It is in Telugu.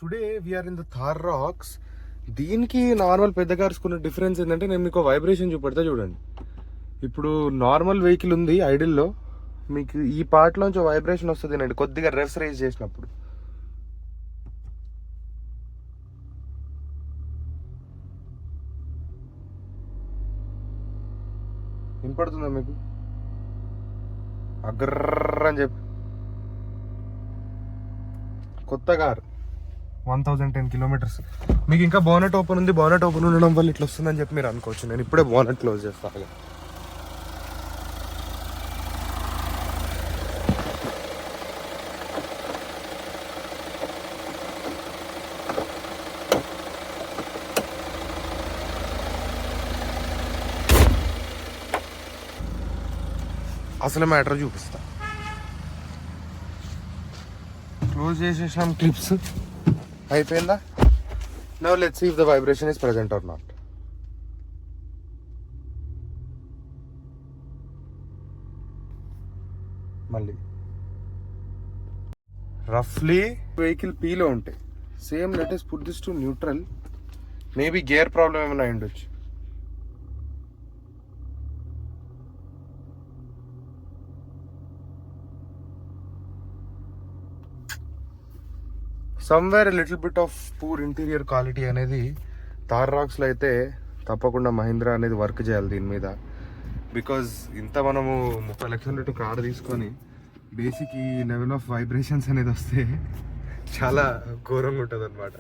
Today we are in the Thar Roxx. దీనికి నార్మల్ పెద్ద కార్స్ కొన్ని డిఫరెన్స్ ఏంటంటే నేను మీకు వైబ్రేషన్ చూపెడతా చూడండి. ఇప్పుడు నార్మల్ వెహికల్ ఉంది ఐడిల్లో, మీకు ఈ పార్ట్లోంచి వైబ్రేషన్ వస్తుంది అండి కొద్దిగా రెఫ్స్ రైజ్ చేసినప్పుడు. వినపడుతుందా మీకు? అగ్రర్ అని చెప్పి కొత్త కార్ 1010 కిలోమీటర్స్. మీకు ఇంకా బోనెట్ ఓపెన్ ఉంది, బోనెట్ ఓపెన్ ఉండడం వల్ల ఇట్లా వస్తుందని చెప్పి మీరు అనుకోవచ్చు. నేను ఇప్పుడే బోనెట్ క్లోజ్ చేస్తాను. అసలు మ్యాటర్ చూపిస్తా. క్లోజ్ చేసేసాం క్లిప్స్, అయిపోయిందా? Now let's see if the vibration is present or not. మళ్ళీ రఫ్లీ వెహికల్ పీలో ఉంటాయి. Same latest put this to neutral. Maybe gear problem ఏమైనా అయి ఉండొచ్చు. Somewhere little bit of poor interior quality అనేది థార్ రాక్స్లో అయితే తప్పకుండా మహీంద్రా అనేది వర్క్ చేయాలి దీని మీద. బికాజ్ ఇంత మనము 30 లక్షల రేటు కారు తీసుకొని బేసిక్ ఈ లెవెల్ ఆఫ్ వైబ్రేషన్స్ అనేది వస్తే చాలా ఘోరంగా ఉంటుంది అనమాట.